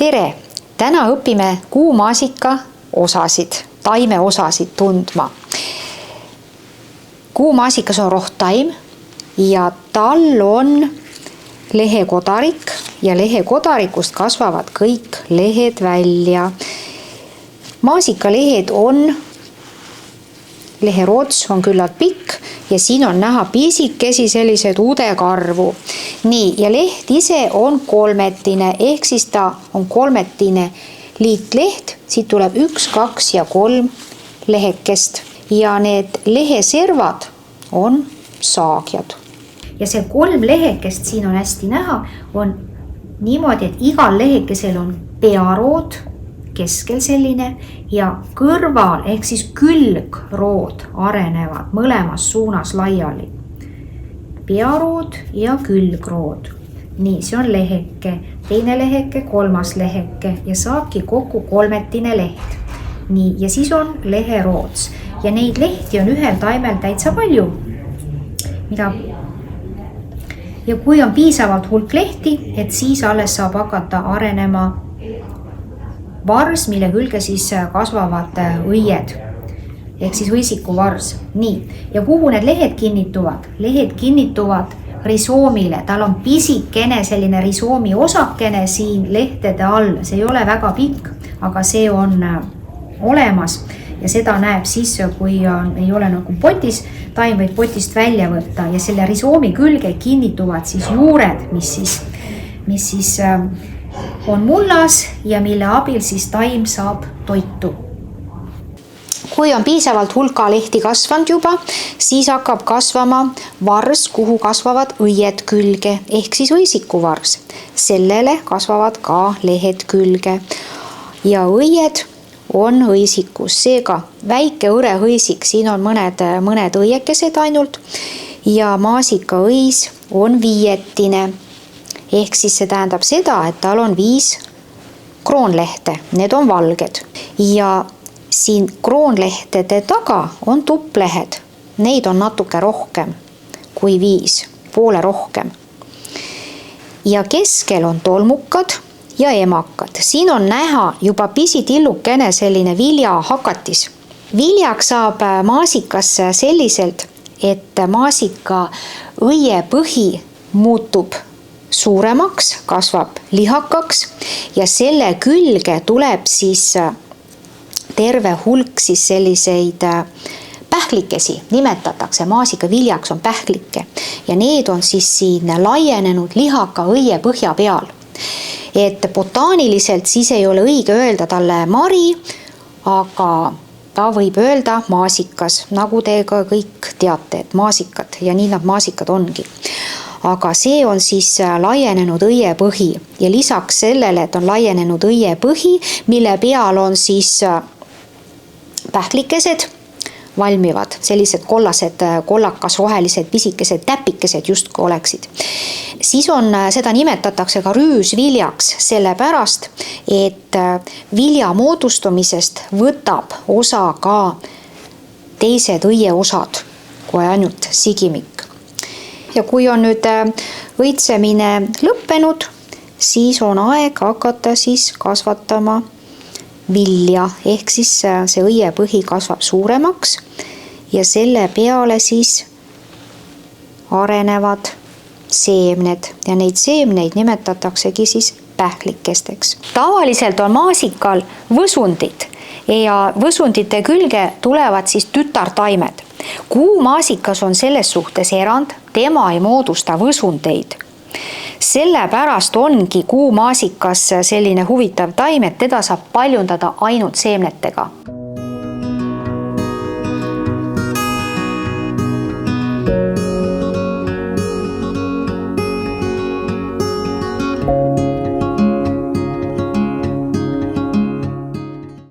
tere! Täna õpime kuumaasika osasid, taime osasid tundma. Kuumaasikas on rohttaim ja tal on lehekodarik ja lehekodarikust kasvavad kõik lehed välja. Maasikalehed on, leheroots on küllalt pikk ja siin on näha pisikesi sellised udekarvu. Nii, ja leht ise on kolmetine, ehk siis ta on kolmetine liitleht. Siit tuleb 1, 2 ja 3 lehekest ja need leheservad on saagjad. Ja see 3 lehekest siin on hästi näha, on niimoodi, et igal lehekesel on pearood, keskel selline ja kõrval ehk siis külgrood arenevad mõlemas suunas laiali. Pearood ja külgrood. Nii, see on leheke, teine leheke, 3. leheke ja saabki kokku kolmetine leht. Nii, ja siis on leheroots ja neid lehti on ühel taimel täitsa palju. Ja kui on piisavalt hulk lehti, et siis alles saab hakata arenema vars, mille külge siis kasvavad õied, ehk siis õisikuvars. Nii, ja kuhu need lehed kinnituvad? Lehed kinnituvad risoomile, tal on pisikene selline risoomi osakene siin lehtede all, see ei ole väga pikk, aga see on olemas ja seda näeb siis, kui ei ole nagu potis taim, vaid potist välja võtta ja selle risoomi külge kinnituvad siis juured, mis siis on mullas ja mille abil siis taim saab toitu. Kui on piisavalt hulka lehti kasvanud juba, siis hakkab kasvama vars, kuhu kasvavad õied külge, ehk siis õisikuvars. Sellele kasvavad ka lehed külge. Ja õied on õisikus, seega väike õrehõisik, siin on mõned õiekesed ainult ja maasikaõis on viietine. Ehk siis see tähendab seda, et tal on 5 kroonlehte, need on valged ja siin kroonlehtede taga on tupplehed, neid on natuke rohkem kui 5, poole rohkem. Ja keskel on tolmukad ja emakad, siin on näha juba pisitillukene selline viljahakatis. Viljaks saab maasikas selliselt, et maasika õiepõhi muutub suuremaks, kasvab lihakaks ja selle külge tuleb siis terve hulk siis selliseid pähklikesi, nimetatakse maasikaviljaks on pähklike ja need on siis siin laienenud lihaka õie põhja peal. Et botaaniliselt siis ei ole õige öelda talle mari, aga ta võib öelda maasikas, nagu te ka kõik teate, et maasikad ja nii nad maasikad ongi. Aga see on siis laienenud õiepõhi ja lisaks sellele, et on laienenud õiepõhi, mille peal on siis pähklikesed valmivad, sellised kollased, kollakas, rohelised, pisikesed, täpikesed justkui oleksid. Siis on, seda nimetatakse ka rüüsviljaks, sellepärast, et vilja moodustumisest võtab osa ka teised õieosad kui ainult sigimik. Ja kui on nüüd õitsemine lõppenud, siis on aeg hakata siis kasvatama vilja, ehk siis see õiepõhi kasvab suuremaks ja selle peale siis arenevad seemned ja neid seemneid nimetataksegi siis pähklikesteks. Tavaliselt on maasikal võsundid ja võsundite külge tulevad siis tütartaimed. Kuumaasikas on selles suhtes erand, tema ei moodusta võsundeid. Sellepärast ongi kuumaasikas selline huvitav taim, et teda saab paljundada ainult seemnetega.